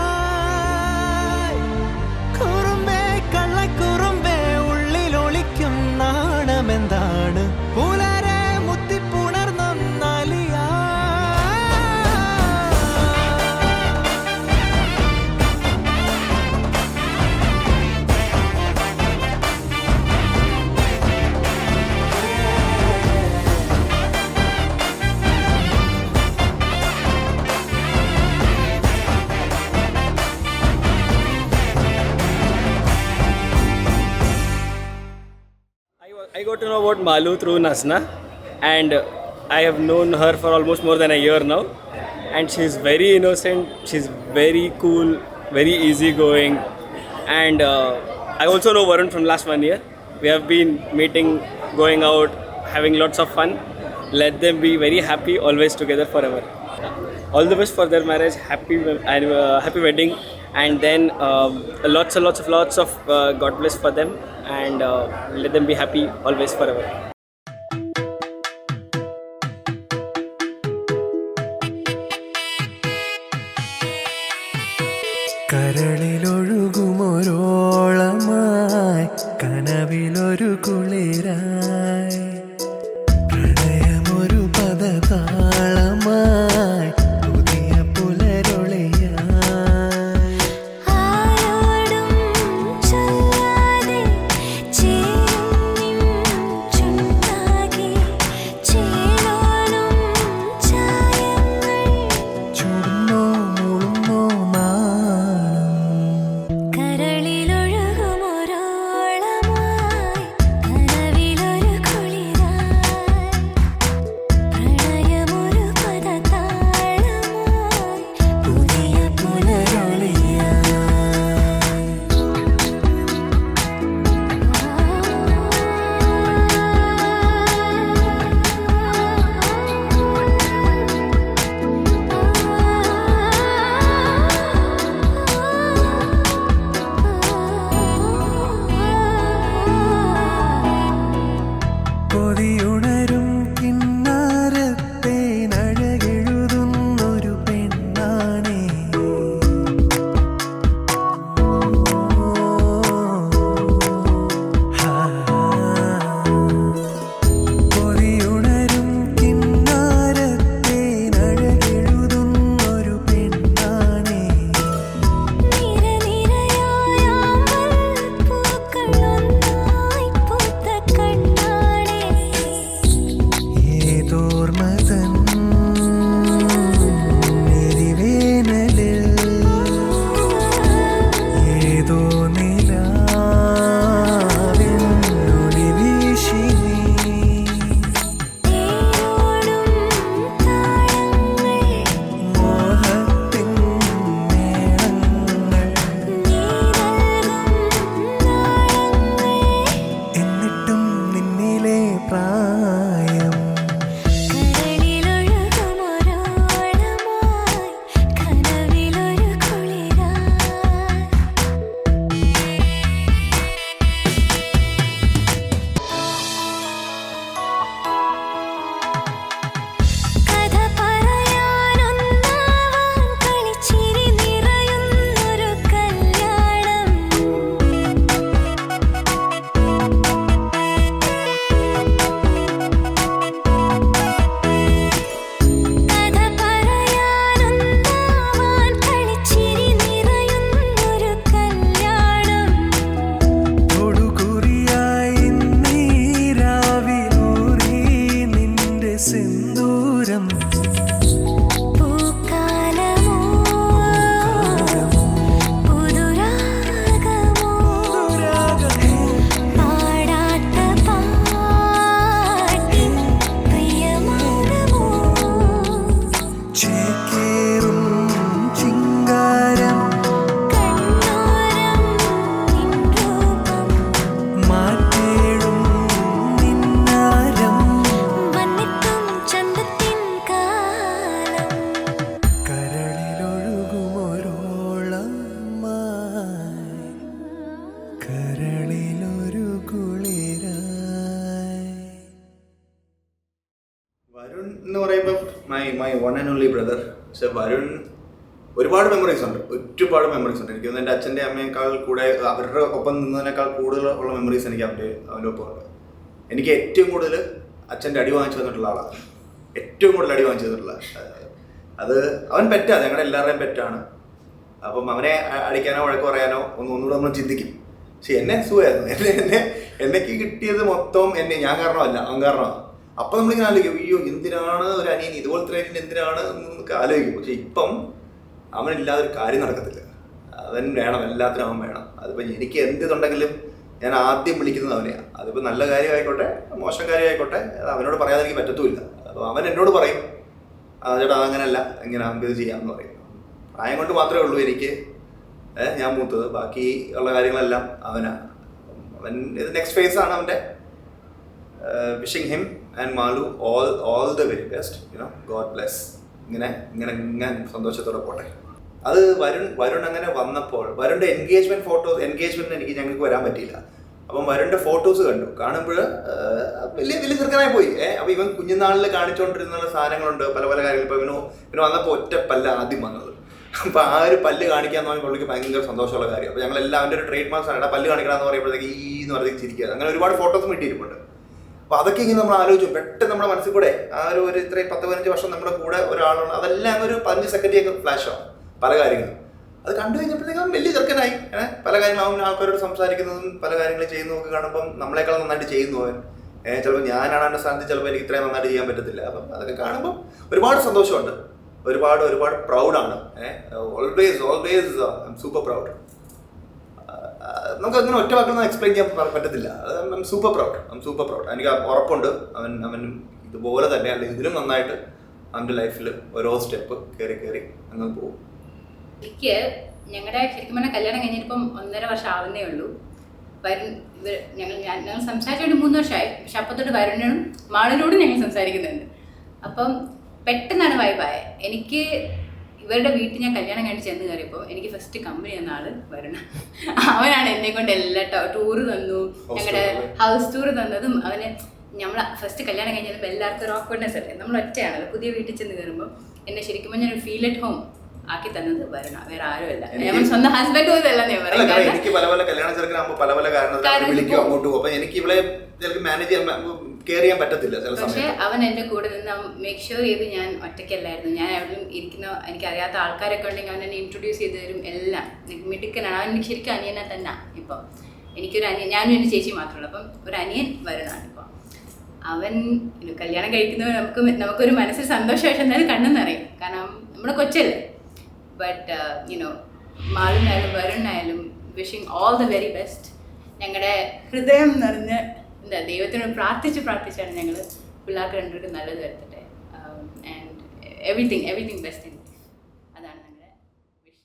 കുറുമ്പേ കള്ളക്കുറുമ്പേ ഉള്ളിലൊളിക്കും നാണമെന്താണ് പുലരെ മുത്തിപ്പുണർന്നൊന്നാലിയാ I got to know about Malu through Nasna, and I have known her for almost more than a year now. And she's very innocent, she's very cool, very easygoing. And I also know Varun from last 1 year. We have been meeting, going out, having lots of fun. Let them be very happy, always together forever. All the best for their marriage, happy wedding, and then lots of God bless for them, and let them be happy always forever. കരളിലൊഴുകുമൊരോളമായി കനവിലൊരു കുളിരായി പ്രണയമൊരു പദതാളമായി പുതിയ പുലരൊളിയായി ആരോടും ചൊല്ലാതെ ചേരും നിൻ ചുണ്ടാകെ ചേലോലും ചായങ്ങൾ ചുടുന്നോ മുളുന്നോ നാണം കരളിലൊഴുകുമൊരോളമായി കനവിലൊരു കുളിരായി എന്ന് പറയുമ്പോൾ my one and only brother. പക്ഷെ വരുൺ ഒരുപാട് memories ഉണ്ട്, ഒരുപാട് മെമ്മറീസ് ഉണ്ട്. എനിക്ക് തോന്നുന്നു എൻ്റെ അച്ഛൻ്റെ അമ്മയേക്കാൾ കൂടെ അവരുടെ ഒപ്പം നിന്നതിനേക്കാൾ കൂടുതൽ ഉള്ള മെമ്മറീസ് എനിക്ക് അവൻ്റെ ഒപ്പം ഉണ്ട്. എനിക്ക് ഏറ്റവും കൂടുതൽ അച്ഛൻ്റെ അടി വാങ്ങിച്ചു തന്നിട്ടുള്ള ആളാണ്, ഏറ്റവും കൂടുതൽ അടി വാങ്ങിച്ചു തന്നിട്ടുള്ള. അത് അവൻ പെറ്റാണ്, ഞങ്ങളുടെ എല്ലാവരുടെയും പെറ്റാണ്. അപ്പം അവനെ അടിക്കാനോ വഴക്ക് പറയാനോ ഒന്നുകൂടെ നമ്മൾ ചിന്തിക്കും. പക്ഷെ എന്നെ സുഖമായിരുന്നു. എനിക്ക് കിട്ടിയത് മൊത്തം ഞാൻ കാരണമല്ല, അവൻ കാരണമാണ്. അപ്പം നമ്മളിങ്ങനെ ആലോചിക്കും, അയ്യോ എന്തിനാണ് ഒരു അനിയൻ ഇതുപോലത്തെ അനിയൻ എന്തിനാണ് എന്നൊക്കെ ആലോചിക്കും. പക്ഷെ ഇപ്പം അവനില്ലാതെ ഒരു കാര്യം നടക്കത്തില്ല. അവൻ വേണം, എല്ലാത്തിനും അവൻ വേണം. അതിപ്പോൾ എനിക്ക് എന്തിതുണ്ടെങ്കിലും ഞാൻ ആദ്യം വിളിക്കുന്നത് അവനെയാണ്. അതിപ്പോൾ നല്ല കാര്യമായിക്കോട്ടെ മോശം കാര്യമായിക്കോട്ടെ, അത് അവനോട് പറയാതെ എനിക്ക് പറ്റത്തുമില്ല. അപ്പോൾ അവൻ എന്നോട് പറയും, ചേട്ടാ അങ്ങനെയല്ല, ഇങ്ങനെ നമുക്കിത് ചെയ്യാമെന്ന് പറയും. പ്രായം കൊണ്ട് മാത്രമേ ഉള്ളൂ എനിക്ക് ഞാൻ മൂത്തത്, ബാക്കി ഉള്ള കാര്യങ്ങളെല്ലാം അവനാണ്. അവൻ ഇത് നെക്സ്റ്റ് ഫേസ് ആണ് അവൻ്റെ. Wishing him and Malu all the very best. You know, God bless. ഇങ്ങനെ സന്തോഷത്തോടെ പോട്ടെ. അത് വരുൺ അങ്ങനെ വന്നപ്പോൾ വരുണിൻ്റെ എൻഗേജ്മെൻറ്റിന് ഞങ്ങൾക്ക് വരാൻ പറ്റിയില്ല. അപ്പം വരുണിൻ്റെ ഫോട്ടോസ് കാണുമ്പോൾ വലിയ ചെറുക്കനായി പോയി. അപ്പോൾ ഇവൻ കുഞ്ഞുനാളിൽ കാണിച്ചുകൊണ്ടിരുന്ന സാധനങ്ങളുണ്ട്, പല പല കാര്യങ്ങൾ. ഇപ്പോൾ ഇവന് വന്നപ്പോൾ ഒറ്റ പല്ല് ആദ്യം വന്നത്. അപ്പോൾ ആ ഒരു പല്ല് കാണിക്കാന്ന് പറയുമ്പോൾ പുള്ളിക്ക് ഭയങ്കര സന്തോഷമുള്ള കാര്യം. അപ്പോൾ ഞങ്ങളെല്ലാം അവൻ്റെ ഒരു ട്രേഡ് മാർക്സ് ആണ്, പല്ല് കാണിക്കണമെന്ന് പറയുമ്പോഴത്തേക്ക് എന്ന് പറഞ്ഞ് ചിരിക്കുക. അങ്ങനെ ഒരുപാട് ഫോട്ടോസും കിട്ടിയിരിപ്പുണ്ട്. അപ്പോൾ അതൊക്കെ ഇങ്ങനെ നമ്മൾ ആലോചിച്ചു. പെട്ടെന്ന് നമ്മുടെ മനസ്സിൽ കൂടെ ആ ഒരു ഇത്രയും 10-15 വർഷം നമ്മുടെ കൂടെ ഒരാളാണ്, അതെല്ലാം ഒരു 5 സെക്കൻഡിലേക്ക് ഫ്ലാഷാവും പല കാര്യങ്ങളും. അത് കണ്ടു കഴിഞ്ഞപ്പോഴത്തേക്കും വലിയ ചെറുക്കനായി. പല കാര്യങ്ങളും ആൾക്കാരോട് സംസാരിക്കുന്നതും പല കാര്യങ്ങളും ചെയ്യുന്നതൊക്കെ കാണുമ്പം നമ്മളെക്കാൾ നന്നായിട്ട് ചെയ്യുന്നു അവൻ. ചിലപ്പോൾ ഞാനാണ് എൻ്റെ സ്ഥാനത്ത്, ചിലപ്പോൾ എനിക്ക് ഇത്രയും നന്നായിട്ട് ചെയ്യാൻ പറ്റത്തില്ല. അപ്പം അതൊക്കെ കാണുമ്പം ഒരുപാട് സന്തോഷമുണ്ട്, ഒരുപാട് പ്രൗഡാണ്. Always I am super proud. നമുക്ക് അങ്ങനെ ഒറ്റ വാക്കൊന്നും എക്സ്പ്ലെയിൻ ചെയ്യാൻ പറ്റത്തില്ല. I am super proud. എനിക്ക് ഉറപ്പുണ്ട് അവനും ഇതുപോലെ തന്നെ അല്ലെങ്കിൽ ഇതിലും നന്നായിട്ട് അവൻ്റെ ലൈഫിൽ ഓരോ സ്റ്റെപ്പ് കയറി അങ്ങ് പോകും. എനിക്ക് ഞങ്ങളുടെ ശരിക്കും പറഞ്ഞാൽ കല്യാണം കഴിഞ്ഞിട്ടിപ്പം 1.5 വർഷം ആവുന്നേ ഉള്ളൂ. ഞങ്ങൾ സംസാരിച്ചുകൊണ്ട് 3 വർഷമായി. പക്ഷെ അപ്പത്തൊട്ട് വരുണിനോടും മാളിനോടും ഞങ്ങൾ സംസാരിക്കുന്നുണ്ട്. അപ്പം പെട്ടെന്നാണ് വൈബായ. എനിക്ക് ഇവരുടെ വീട്ടിൽ ഞാൻ കല്യാണം കഴിഞ്ഞ് ചെന്ന് കയറിയപ്പോൾ എനിക്ക് ഫസ്റ്റ് കമ്പനി തന്ന ആള് വരുണ. അവനാണ് എന്നെ കൊണ്ട് എല്ലാ ടൂറ് തന്നു, ഞങ്ങളുടെ ഹൗസ് ടൂർ തന്നതും. അവന് നമ്മൾ ഫസ്റ്റ് കല്യാണം കഴിഞ്ഞപ്പോൾ എല്ലാവർക്കും ഒരു ഓക്വേർഡ്നെസ് അല്ലേ, നമ്മൾ ഒറ്റയാണല്ലോ. പുതിയ വീട്ടിൽ ചെന്ന് കയറുമ്പോൾ എന്നെ ശരിക്കും പറഞ്ഞാൽ ഫീൽ അറ്റ് ഹോം ആക്കി തന്നത് വരുണ, വേറെ ആരുമല്ല. ഞാൻ സ്വന്തം ഹസ്ബൻഡ് പോലല്ല ഞാൻ പറയാം. എനിക്ക് പല കല്യാണ ചെറുക്കനാകുമ്പോൾ പല കാരണങ്ങൾ വിളിക്കും അങ്ങോട്ട് പോകും. അപ്പം എനിക്ക് ഇവിടെ മാനേജ് കെയർ ചെയ്യാൻ പറ്റത്തില്ല ചില സമയത്ത്. പക്ഷേ അവൻ എൻ്റെ കൂടെ നിന്ന് മേക്ക് ഷുവർ ചെയ്ത് ഞാൻ ഒറ്റയ്ക്കല്ലായിരുന്നു. ഞാൻ എവിടെയും ഇരിക്കുന്ന എനിക്കറിയാത്ത ആൾക്കാരൊക്കെ ഉണ്ടെങ്കിൽ അവൻ എന്നെ ഇൻട്രൊഡ്യൂസ് ചെയ്ത് തരും. എല്ലാം മിടുക്കനാണ് അവൻ. എനിക്ക് ശരിക്കും അനിയനെ തന്നെ. ഇപ്പം എനിക്കൊരു അനിയൻ, ഞാനും എൻ്റെ ചേച്ചി മാത്രമേ ഉള്ളൂ. അപ്പം ഒരു അനിയൻ വരുണാണ്. ഇപ്പം അവൻ കല്യാണം കഴിക്കുന്നവർ നമുക്കൊരു മനസ്സിൽ സന്തോഷമായിട്ട് എന്തായാലും കണ്ണെന്നറിയും, കാരണം നമ്മുടെ കൊച്ചല്ലേ. ബട്ട് മാളുനായാലും വരുണായാലും wishing all the very best. ഞങ്ങളുടെ ഹൃദയം നിറഞ്ഞ് ദൈവത്തിനോട് പ്രാർത്ഥിച്ചാണ് ഞങ്ങൾ പിള്ളേർക്ക് രണ്ടുപേർക്കും നല്ലത് വരുത്തട്ടെ. And everything best in. അതാണ് ഞങ്ങളുടെ വിഷ്.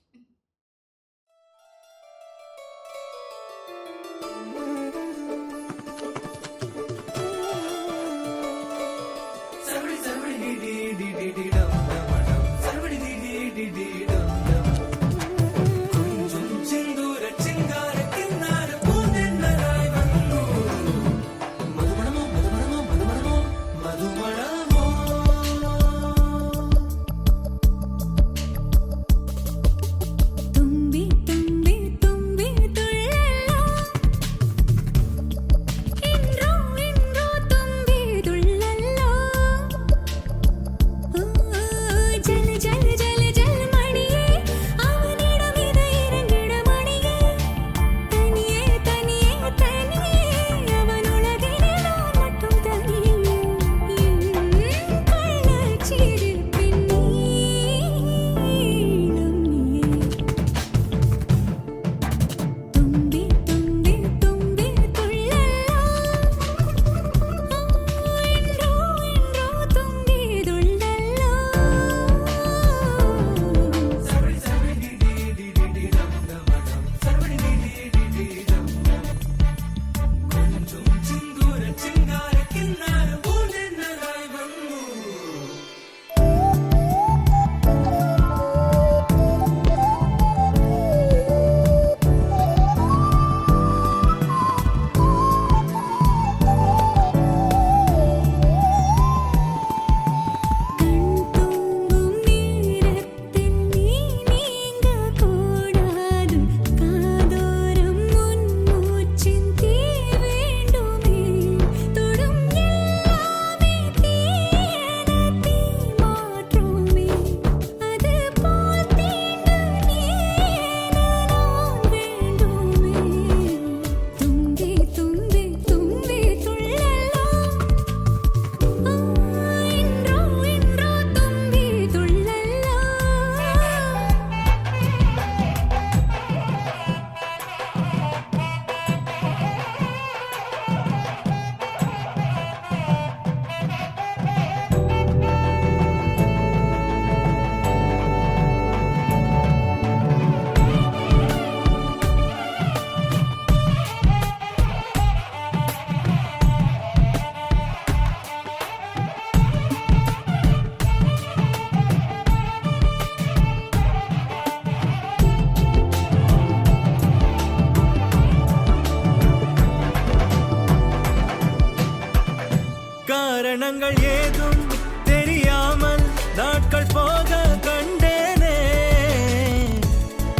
காரணங்கள் ஏதும் தெரியாமல் நாட்கள் போக கண்டேனே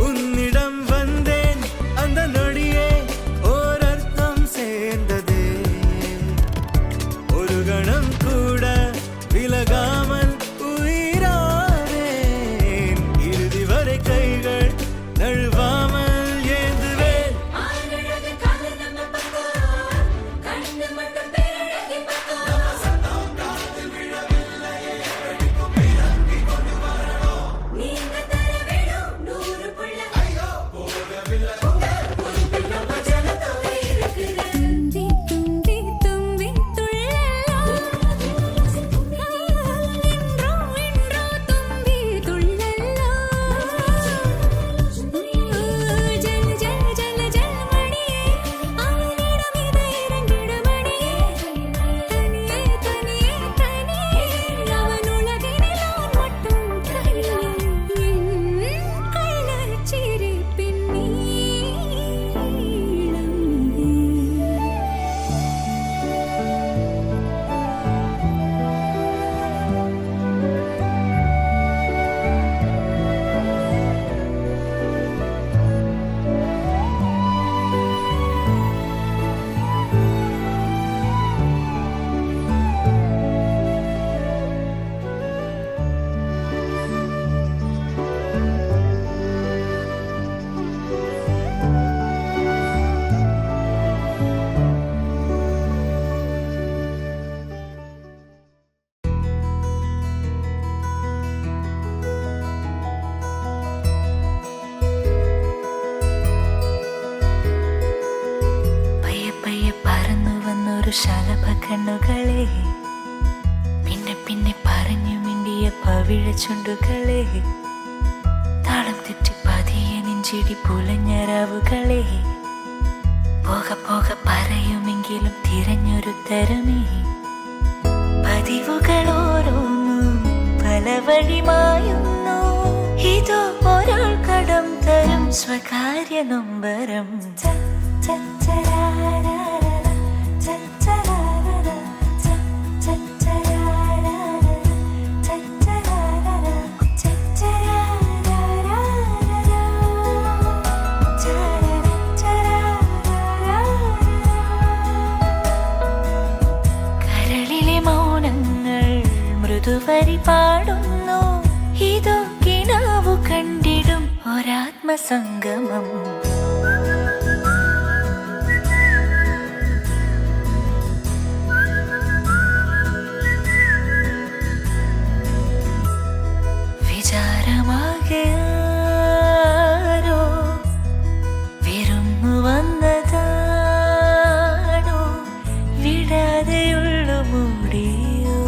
உன்னிடம் வந்தேன் அந்த நொடியே ஓர் அர்த்தம் சேர்ந்ததே ஒரு கணம் கூட விலகாமல் உயிரானேன் இறுதி வரை கைகள் நழுவாமல் ஏந்துவேன் തുമ്പി തുമ്പി തുമ്പി തുള്ളല്ലോ ഇൻട്രോ തുമ്പി തുള്ളല്ലോ ജല ജല ജല ജലമണിയേ ആനിടം ഇത് ഇരണ്ടിടമണിയേ തനിയേ തനിയേ തനിയേ അവനുലകിനിൽ അവൻ மட்டும் தனியே என் கள்ளச்சிரிப்பின் நீளம் പയ്യെ പയ്യെ പറന്നു വന്നൊരു ശലഭ കണ്ണുകളെ പിന്നെ പിന്നെ പറഞ്ഞു മിണ്ടിയ പവിഴ ചുണ്ടുകളെ താളം തെറ്റി പതിയെ നെഞ്ചിടി പുലഞ്ഞ രാവുകളെ പോക പോക പറയുമെങ്കിലും തിരഞ്ഞൊരു തരമേ പതിവുകൾ ഓരോന്നും പല വഴിമായുന്നു ഇതോ ഒരാൾ കടം തരും സ്വകാര്യ നൊമ്പരം കരളിലെ മൗനങ്ങൾ മൃദുവരി പാടുന്നു ഇതോ കിനാവു കണ്ടിടും ഒരാത്മസംഗമം വിചാരമാകെ ആരോ വിരുന്നു വന്നതാണോ വിടാതെയുള്ള മൂടിയോ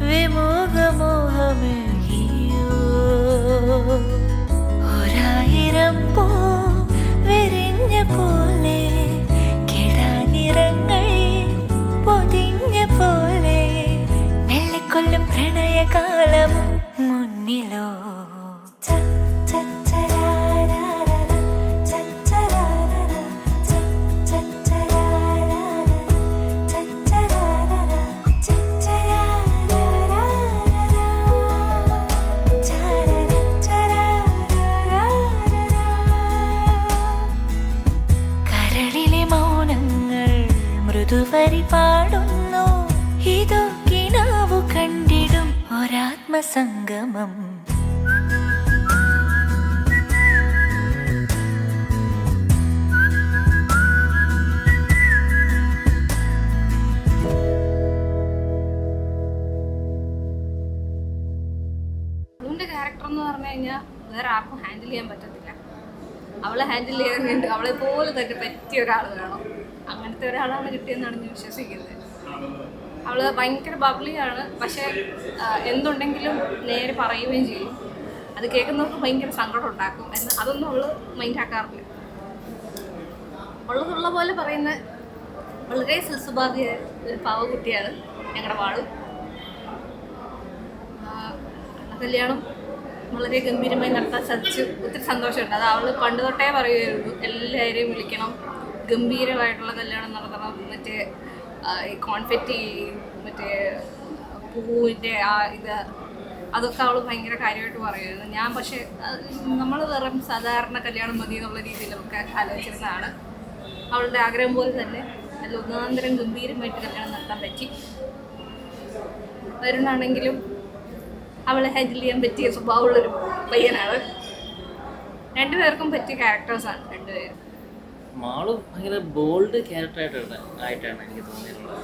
വിമോഹമോഹമേകിയോ ഒരായിരം പൂ വിരിഞ്ഞ പോലെ കിടാനിറങ്ങൾ പൊതിഞ്ഞ പോലെ മെല്ലിക്കൊല്ലും പ്രണയകാലം മുന്നിലോ കരളിലെ മൗനങ്ങൾ മൃദുവരി പാടുന്നു ഇതോ കിനാവു കണ്ടിടും ഒരാത്മസംഗമം അവളുടെ ക്യാരക്ടർ എന്ന് പറഞ്ഞു കഴിഞ്ഞാൽ വേറെ ആർക്കും ഹാൻഡിൽ ചെയ്യാൻ പറ്റത്തില്ല. അവളെ ഹാൻഡിൽ ചെയ്യാൻ അവളെ പോലെ തന്നെ പറ്റിയ ഒരാൾ വേണം. അങ്ങനത്തെ ഒരാളാണ് കിട്ടിയെന്നാണ് ഞാൻ വിശ്വസിക്കുന്നത്. അവൾ ഭയങ്കര ബബ്ലിയാണ്, പക്ഷേ എന്തുണ്ടെങ്കിലും നേരെ പറയുകയും ചെയ്യും. അത് കേൾക്കുന്നവർക്ക് ഭയങ്കര സങ്കടം ഉണ്ടാക്കും എന്ന് അതൊന്നും അവൾ മൈൻഡാക്കാറില്ല. ഉള്ളതുള്ള പോലെ പറയുന്ന വളരെ സുസുബാധിയ ഒരു പാവകുട്ടിയാണ് ഞങ്ങളുടെ വാള്. കല്യാണം വളരെ ഗംഭീരമായി നടത്താൻ സാധിച്ചു. ഒത്തിരി സന്തോഷമുണ്ട്. അത് അവൾ പണ്ട് തൊട്ടേ പറയുമായിരുന്നു, എല്ലാവരെയും വിളിക്കണം, ഗംഭീരമായിട്ടുള്ള കല്യാണം നടത്തണം, മറ്റേ ഈ കോൺഫെറ്റി മറ്റേ പൂവിൻ്റെ ആ ഇത് അതൊക്കെ അവൾ ഭയങ്കര കാര്യമായിട്ട് പറയുമായിരുന്നു. ഞാൻ പക്ഷേ നമ്മൾ വെറും സാധാരണ കല്യാണം മതി എന്നുള്ള രീതിയിലൊക്കെ ആലോചിച്ചിരുന്നതാണ്. അവളുടെ ആഗ്രഹം പോലെ തന്നെ നല്ല ഒന്നാന്തരം ഗംഭീരമായിട്ട് കല്യാണം നടത്താൻ പറ്റി. വരുണാണെങ്കിലും അവളെ ഹാൻഡിൽ ചെയ്യാൻ പറ്റിയ സ്വഭാവമുള്ളൊരു പയ്യനാണ്. രണ്ടുപേർക്കും പറ്റിയ ക്യാരക്ടേഴ്സാണ് രണ്ടുപേരും. മാള് ഭയങ്കര ബോൾഡ് ആയിട്ടാണ് എനിക്ക് തോന്നിയിട്ടുള്ളത്.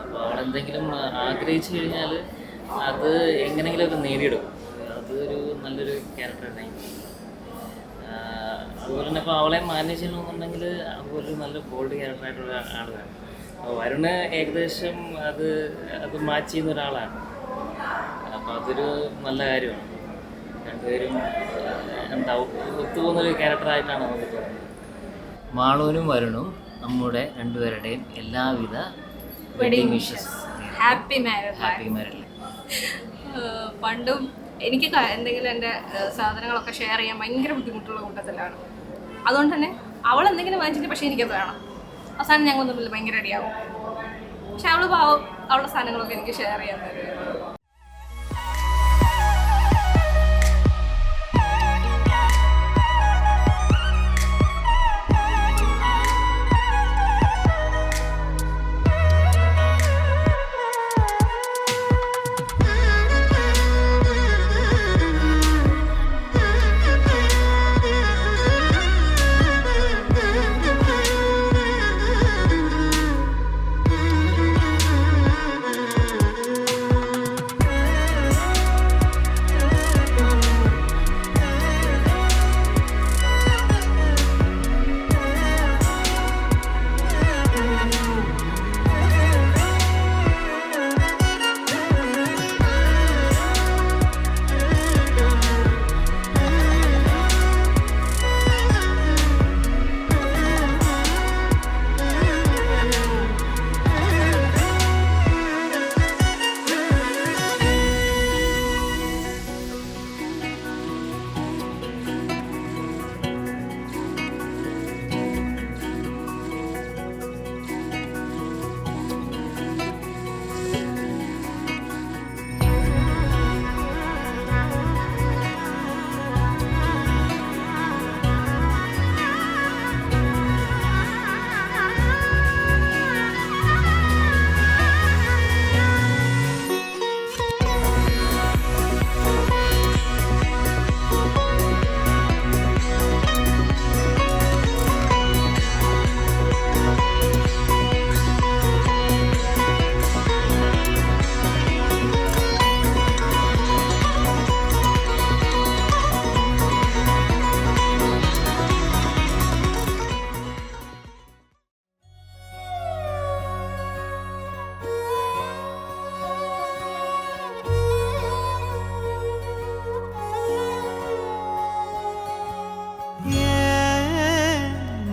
അപ്പോൾ അവളെന്തെങ്കിലും ആഗ്രഹിച്ചു കഴിഞ്ഞാൽ അത് എങ്ങനെയെങ്കിലുമൊക്കെ നേടിയെടുക്കും. അതൊരു നല്ലൊരു ക്യാരക്ടറാണ്. അതുപോലെ തന്നെ ഇപ്പോൾ അവളെ മാനേജ് ചെയ്യണമെന്നുണ്ടെങ്കിൽ അതുപോലെ നല്ല ബോൾഡ് ക്യാരക്ടറായിട്ടുള്ള ആളാണ്. അപ്പോൾ വരുണ് ഏകദേശം അത് മാച്ച് ചെയ്യുന്ന ഒരാളാണ്. അപ്പോൾ അതൊരു നല്ല കാര്യമാണ്. രണ്ടുപേരും ഒത്തുപോകുന്നൊരു ക്യാരക്ടറായിട്ടാണ് നമുക്ക് തോന്നുന്നത്. മാളുവിനും വരുണും നമ്മുടെ രണ്ടുപേരുടെയും എല്ലാവിധ wedding wishes. Happy married. Happy married. പണ്ടും എനിക്ക് എന്തെങ്കിലും എൻ്റെ സാധനങ്ങളൊക്കെ ഷെയർ ചെയ്യാൻ ഭയങ്കര ബുദ്ധിമുട്ടുള്ള കൂട്ടത്തിലാണ്. അതുകൊണ്ട് തന്നെ അവൾ എന്തെങ്കിലും വാങ്ങിച്ചിട്ട് പക്ഷേ എനിക്കത് വേണം. അവസാനം ഞങ്ങൾ തമ്മിൽ ഭയങ്കര അടിയാവും. പക്ഷെ അവൾ പാവം അവളുടെ സാധനങ്ങളൊക്കെ എനിക്ക് ഷെയർ ചെയ്യാൻ തരും.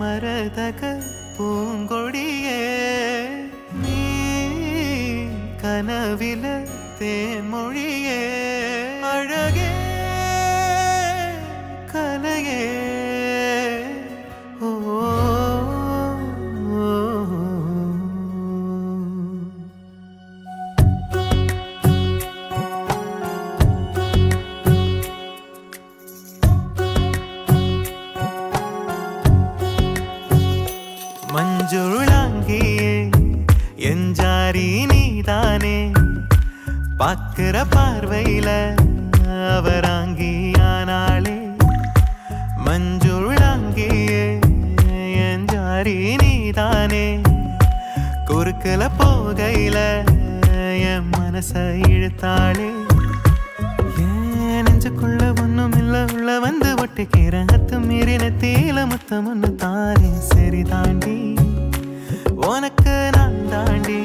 മരതക പൂങ്കൊടിയേ നീ കനവിലെ തേൻമൊഴിയേ അഴകേ കലയേ ഓ மஞ்சுளாங்கியே எஞ்சாரி நீதானே பார்க்கிற பார்வையில அவராங்கியானாளே மஞ்சுளாங்கியே எஞ்சாரி நீதானே குறுக்கல போகையில என் மனச இழுத்தாளே நெஞ்சுக்குள்ள ஒண்ணும் இல்ல உள்ள வந்து ஒட்டிக்கிறேன் அத்து மீறின தீல முத்தம் ஒண்ணு தாரே சரி தாண்டி உனக்கு நான் தாண்டி